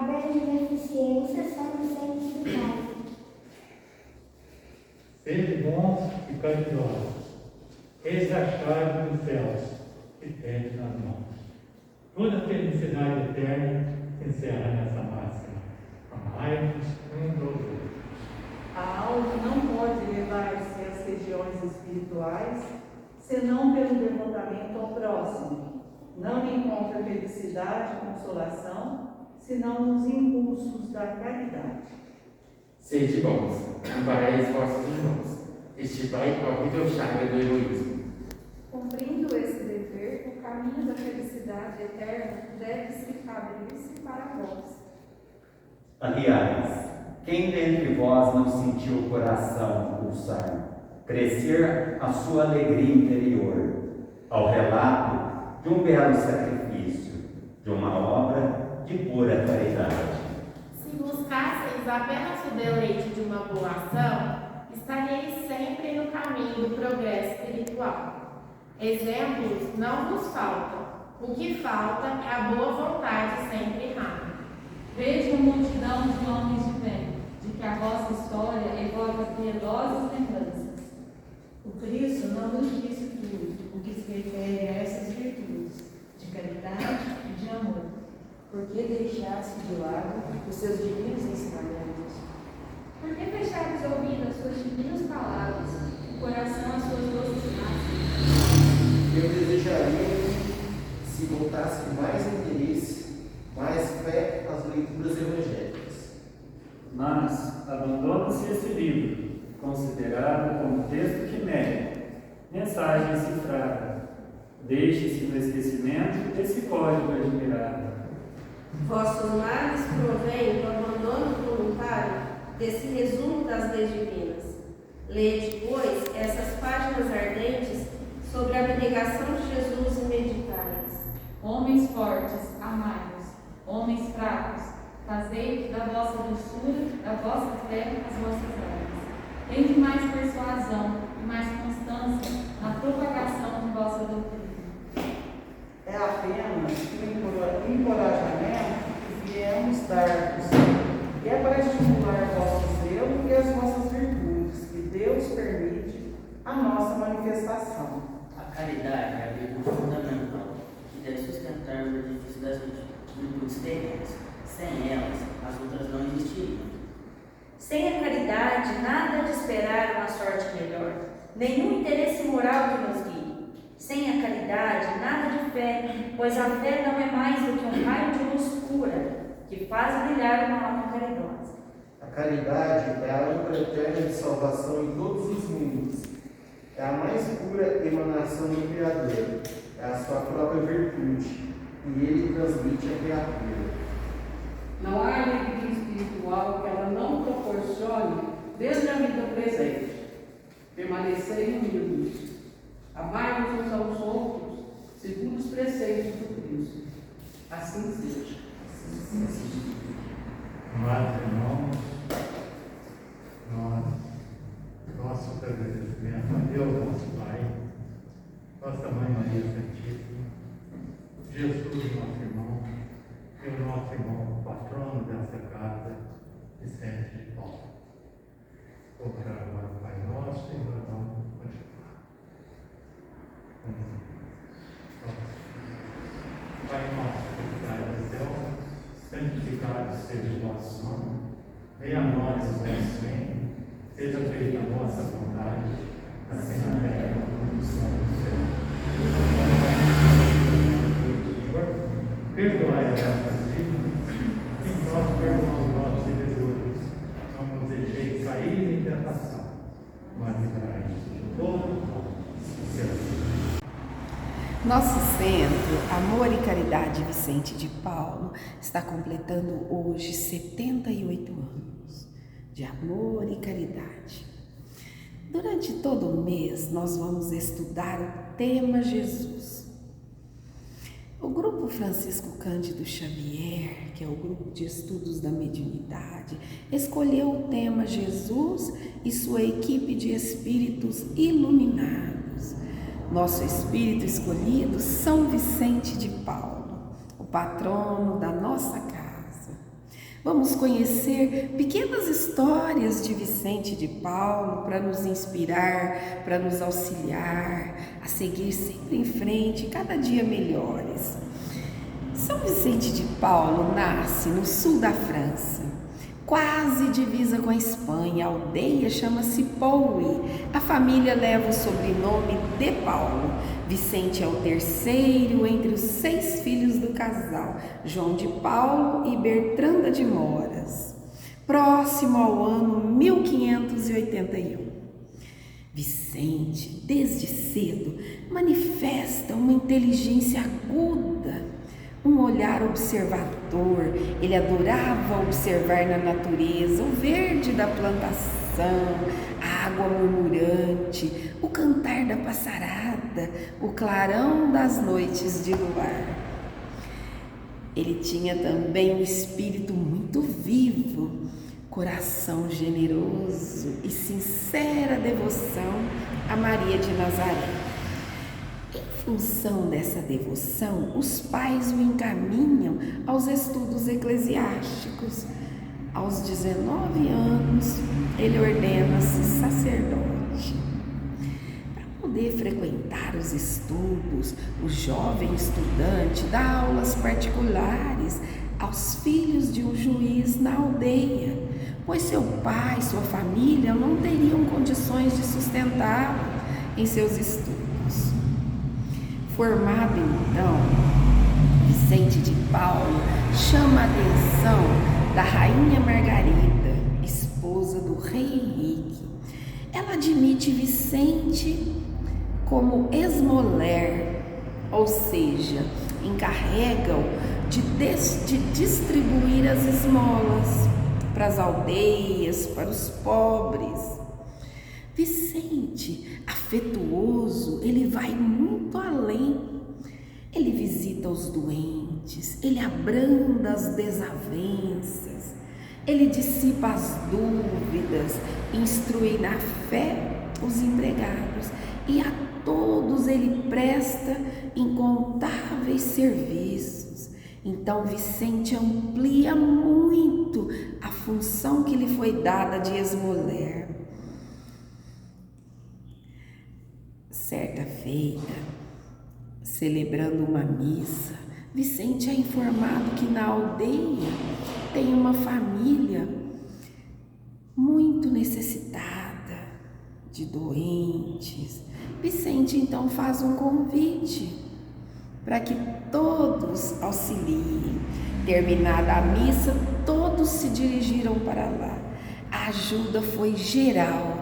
a beneficência são sempre. Sede bons e caridosos. Eis a chave dos céus que tende nas mãos. Toda a felicidade eterna se encerra nessa máxima. Amai-vos uns aos outros. A alma não pode levar-se às regiões espirituais senão pelo devotamento ao próximo. Não encontra felicidade e consolação senão nos impulsos da caridade. Sede bons, amparai os vossos irmãos, extirpai a horrível chaga do egoísmo. Cumprindo esse dever, o caminho da felicidade eterna deve-se abrir-se para vós. Aliás, quem dentre vós não sentiu o coração pulsar, crescer a sua alegria interior, ao relato de um belo sacrifício, de uma obra de pura caridade? Se buscasseis apenas o deleite de uma boa ação, estaríeis sempre no caminho do progresso espiritual. Exemplos não vos faltam. O que falta é a boa vontade sempre rara. Vejo multidão de homens de bem, de que a vossa história evoca piedosas lembranças. O Cristo não nos disse tudo o que se refere a essas virtudes, de caridade e de amor. Por que deixasse de lado os seus divinos ensinamentos? Por que fechares o ouvido às suas divinas palavras, o coração às suas doces máximas? Eu desejaria que se voltasse com mais interesse, mais fé às leituras evangélicas. Mas abandona-se esse livro, considerado como texto quimérico, mensagem cifrada. Deixe-se no esquecimento esse código admirável. Vossos males provêm do abandono voluntário desse resumo das leis divinas. Lede, pois, essas páginas ardentes sobre a abnegação de Jesus e meditai-as. Homens fortes, amai-vos. Homens fracos, fazei da vossa doçura, da vossa fé, as vossas armas. Tende mais persuasão e mais constância na propagação de vossa doutrina. É apenas o encorajamento que viemos dar-vos, e é para estimular vosso zelo e as vossas virtudes, que Deus permite a nossa manifestação. A caridade é a virtude fundamental, que deve sustentar o edifício das virtudes terrenas. Sem elas, as outras não existiriam. Sem a caridade, nada de esperar uma sorte melhor, nenhum interesse moral que nos guie. Sem a caridade, nada de fé, pois a fé não é mais do que um raio de luz pura, que faz brilhar uma alma caridosa. A caridade é a âncora eterna de salvação em todos os mundos. É a mais pura emanação do Criador. É a sua própria virtude, e ele transmite à criatura. Não há alegria espiritual que ela não proporcione desde a vida presente. Permanecei unidos. Amai-vos uns aos outros, segundo os preceitos do Cristo. Assim seja. Amados irmãos, nosso agradecimento a Deus, nosso Pai, nossa Mãe Maria Santíssima, Jesus, nosso irmão, e o nosso irmão, patrono dessa casa, Vicente de Paulo. Vou orar agora o Pai Nosso e nós vamos continuar. Pai nosso que estás no céu, santificado seja o vosso nome, venha a nós o vosso reino, seja feita a vossa vontade, assim na terra como no céu. Senhor, perdoai as nossas dívidas, e nós perdoamos os nossos devedores. Não nos deixeis cair em tentação, mas livrai-nos de todo mal. Nosso centro, Amor e Caridade Vicente de Paulo, está completando hoje 78 anos de amor e caridade. Durante todo o mês, nós vamos estudar o tema Jesus. O Grupo Francisco Cândido Xavier, que é o grupo de estudos da mediunidade, escolheu o tema Jesus e sua equipe de espíritos iluminados. Nosso espírito escolhido, São Vicente de Paulo, o patrono da nossa casa. Vamos conhecer pequenas histórias de Vicente de Paulo para nos inspirar, para nos auxiliar a seguir sempre em frente, cada dia melhores. São Vicente de Paulo nasce no sul da França, quase divisa com a Espanha. A aldeia chama-se Pouy. A família leva o sobrenome de Paulo. Vicente é o terceiro entre os 6 filhos do casal, João de Paulo e Bertranda de Moras, próximo ao ano 1581. Vicente, desde cedo, manifesta uma inteligência aguda, um olhar observador. Ele adorava observar na natureza o verde da plantação, a água murmurante, o cantar da passarada, o clarão das noites de luar. Ele tinha também um espírito muito vivo, coração generoso e sincera devoção a Maria de Nazaré. Em função dessa devoção, os pais o encaminham aos estudos eclesiásticos. Aos 19 anos, ele ordena-se sacerdote. Para poder frequentar os estudos, o jovem estudante dá aulas particulares aos filhos de um juiz na aldeia, pois seu pai e sua família não teriam condições de sustentá-lo em seus estudos. Formado então, Vicente de Paulo chama a atenção da rainha Margarida, esposa do rei Henrique. Ela admite Vicente como esmoler, ou seja, encarrega-o de distribuir as esmolas para as aldeias, para os pobres. Vicente, afetuoso, ele vai muito além. Ele visita os doentes, ele abranda as desavenças, ele dissipa as dúvidas, instrui na fé os empregados e a todos ele presta incontáveis serviços. Então Vicente amplia muito a função que lhe foi dada de esmoler. Certa feita, celebrando uma missa, Vicente é informado que na aldeia tem uma família muito necessitada de doentes. Vicente então faz um convite para que todos auxiliem. Terminada a missa, todos se dirigiram para lá. A ajuda foi geral.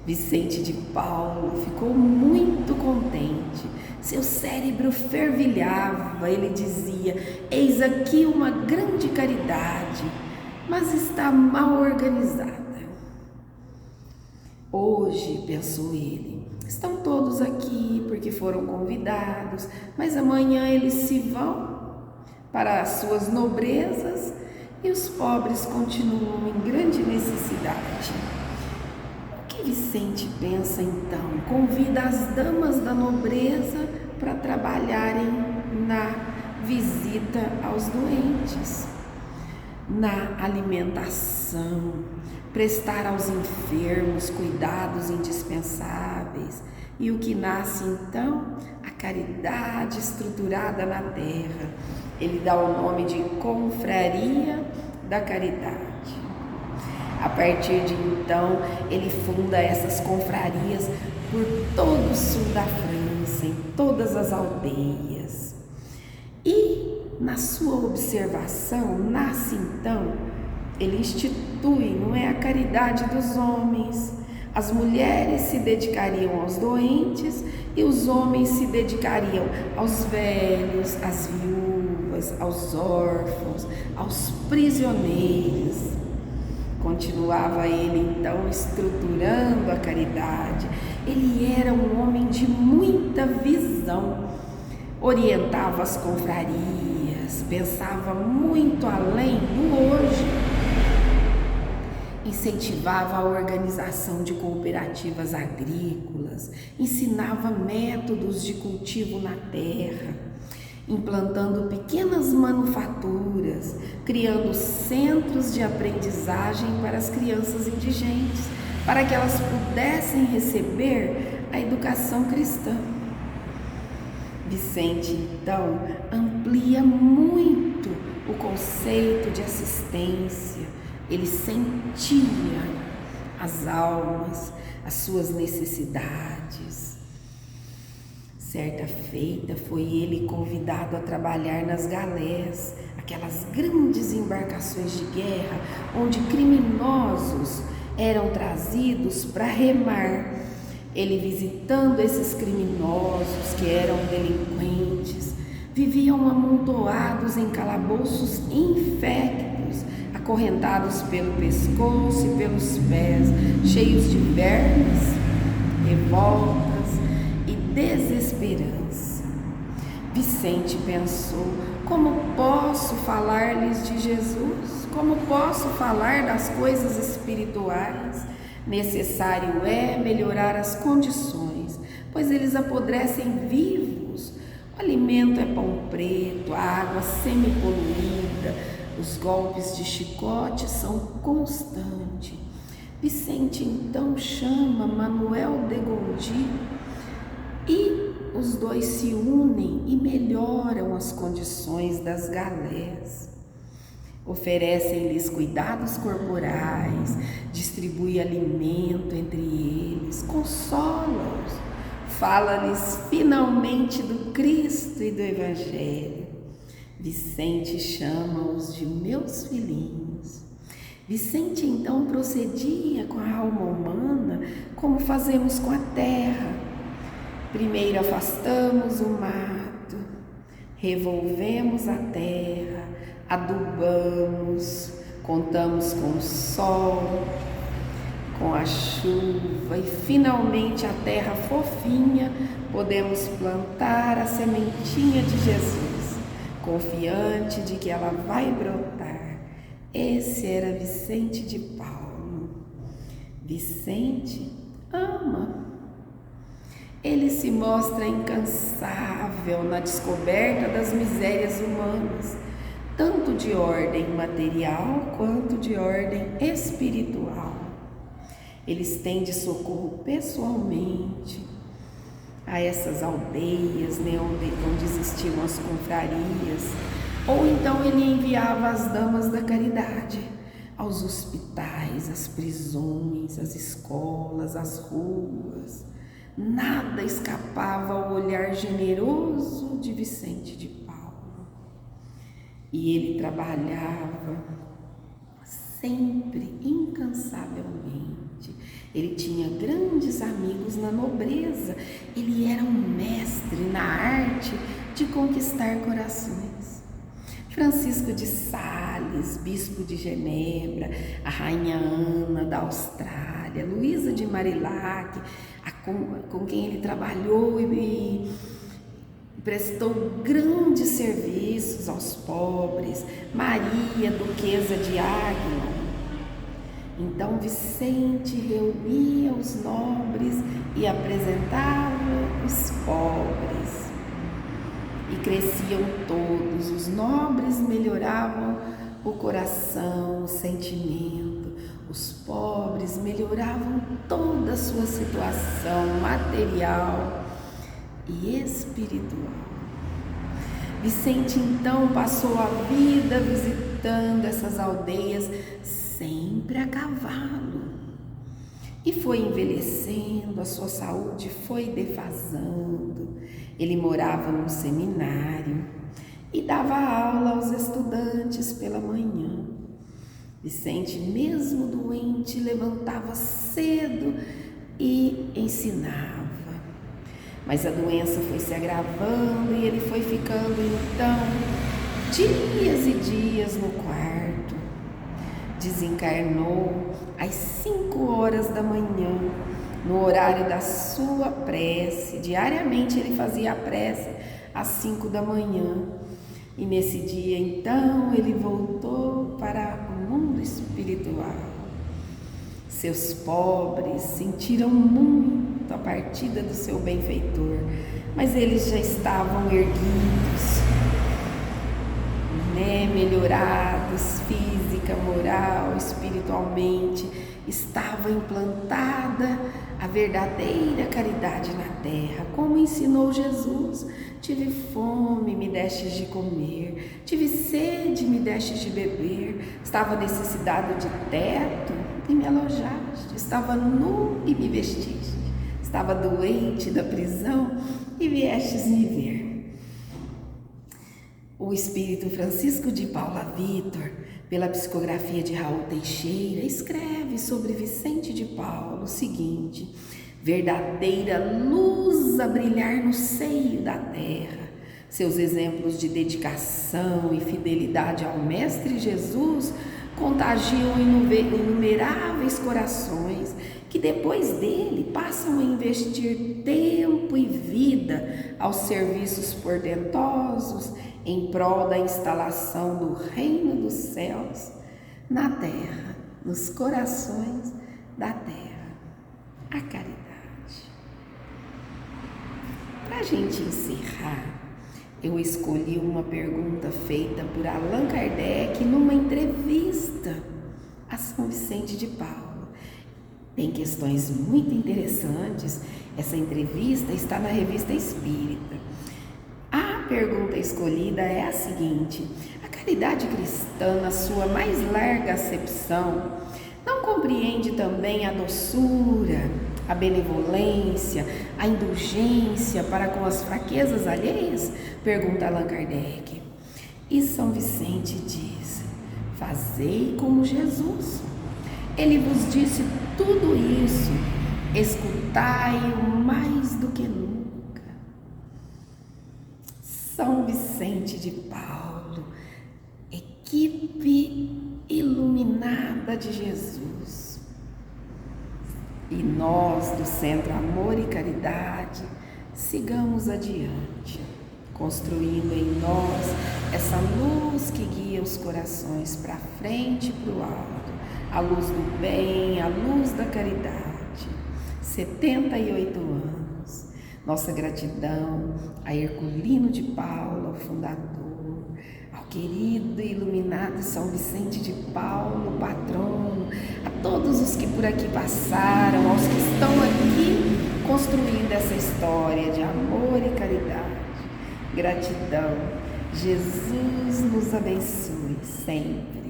Vicente de Paulo ficou muito contente. Seu cérebro fervilhava. Ele dizia: eis aqui uma grande caridade, mas está mal organizada. Hoje, pensou ele, estão todos aqui porque foram convidados, mas amanhã eles se vão para as suas nobrezas e os pobres continuam em grande necessidade. O que Vicente pensa então? Convida as damas da nobreza para trabalharem na visita aos doentes, na alimentação, prestar aos enfermos cuidados indispensáveis. E o que nasce então? A caridade estruturada na terra. Ele dá o nome de Confraria da Caridade. A partir de então, ele funda essas confrarias por todo o sul da França, em todas as aldeias. E, na sua observação, nasce então, ele institui, não é, a caridade dos homens. As mulheres se dedicariam aos doentes e os homens se dedicariam aos velhos, às viúvas, aos órfãos, aos prisioneiros. Continuava ele então estruturando a caridade. Ele era um homem de muita visão, orientava as confrarias, pensava muito além do hoje, incentivava a organização de cooperativas agrícolas, ensinava métodos de cultivo na terra. implantando pequenas manufaturas, criando centros de aprendizagem para as crianças indigentes, para que elas pudessem receber a educação cristã. Vicente, então, amplia muito o conceito de assistência. Ele sentia as almas, as suas necessidades. Certa feita foi ele convidado a trabalhar nas galés, aquelas grandes embarcações de guerra, onde criminosos eram trazidos para remar. Ele, visitando esses criminosos que eram delinquentes, viviam amontoados em calabouços infectos, acorrentados pelo pescoço e pelos pés, cheios de vermes, revoltas e desesperança. Vicente pensou: como posso falar-lhes de Jesus? Como posso falar das coisas espirituais? Necessário é melhorar as condições, pois eles apodrecem vivos. O alimento é pão preto, a água semi-poluída, os golpes de chicote são constantes. Vicente então chama Manuel de Gondi e os dois se unem e melhoram as condições das galés. Oferecem-lhes cuidados corporais, distribui alimento entre eles, consola-os, fala-lhes finalmente do Cristo e do Evangelho. Vicente chama-os de meus filhinhos. Vicente então procedia com a alma humana como fazemos com a terra. Primeiro afastamos o mato, revolvemos a terra, adubamos, contamos com o sol, com a chuva e finalmente a terra fofinha podemos plantar a sementinha de Jesus, confiante de que ela vai brotar. Esse era Vicente de Paulo. Vicente ama. Ele se mostra incansável na descoberta das misérias humanas, tanto de ordem material quanto de ordem espiritual. Ele estende socorro pessoalmente a essas aldeias, né, onde existiam as confrarias, ou então ele enviava as damas da caridade aos hospitais, às prisões, às escolas, às ruas. Nada escapava ao olhar generoso de Vicente de Paulo. E ele trabalhava sempre, incansavelmente. Ele tinha grandes amigos na nobreza. Ele era um mestre na arte de conquistar corações. Francisco de Sales, bispo de Genebra, a rainha Ana da Austrália, Luísa de Marillac, com quem ele trabalhou e prestou grandes serviços aos pobres, Maria, duquesa de Aguilon. Então Vicente reunia os nobres e apresentava os pobres. E cresciam todos, os nobres melhoravam o coração, o sentimento, os pobres melhoravam toda a sua situação material e espiritual. Vicente então passou a vida visitando essas aldeias sempre a cavalo e foi envelhecendo, a sua saúde foi defasando. Ele morava num seminário e dava aula aos estudantes pela manhã. Vicente, mesmo doente, levantava cedo e ensinava. Mas a doença foi se agravando e ele foi ficando, então, dias e dias no quarto. Desencarnou às 5 horas da manhã, no horário da sua prece. Diariamente ele fazia a prece às 5 da manhã. E nesse dia, então, ele voltou para o mundo espiritual. Seus pobres sentiram muito a partida do seu benfeitor, mas eles já estavam erguidos, né, melhorados física, moral, espiritualmente, estava implantada a verdadeira caridade na terra, como ensinou Jesus. Tive fome, me destes de comer, tive sede, me destes de beber, estava necessitado de teto e me alojaste, estava nu e me vestiste, estava doente da prisão e viestes me ver. O Espírito Francisco de Paula Vitor, pela psicografia de Raul Teixeira, escreve sobre Vicente de Paulo o seguinte: verdadeira luz a brilhar no seio da terra. Seus exemplos de dedicação e fidelidade ao Mestre Jesus contagiam inumeráveis corações que depois dele passam a investir tempo e vida aos serviços portentosos em prol da instalação do reino dos céus na terra, nos corações da terra. A caridade. Para a gente encerrar, eu escolhi uma pergunta feita por Allan Kardec numa entrevista a São Vicente de Paulo. Tem questões muito interessantes. Essa entrevista está na Revista Espírita. A pergunta escolhida é a seguinte: a caridade cristã, na sua mais larga acepção, não compreende também a doçura, a benevolência, a indulgência para com as fraquezas alheias? Pergunta Allan Kardec. E São Vicente diz: fazei como Jesus. Ele vos disse tudo isso, escutai-o mais do que nunca. São Vicente de Paulo, equipe iluminada de Jesus. E nós, do Centro Amor e Caridade, sigamos adiante, construindo em nós essa luz que guia os corações para frente e para o alto, a luz do bem, a luz da caridade. 78 anos. Nossa gratidão a Herculino de Paulo, ao fundador, ao querido e iluminado São Vicente de Paulo, patrono, a todos os que por aqui passaram, aos que estão aqui construindo essa história de amor e caridade. Gratidão. Jesus nos abençoe sempre.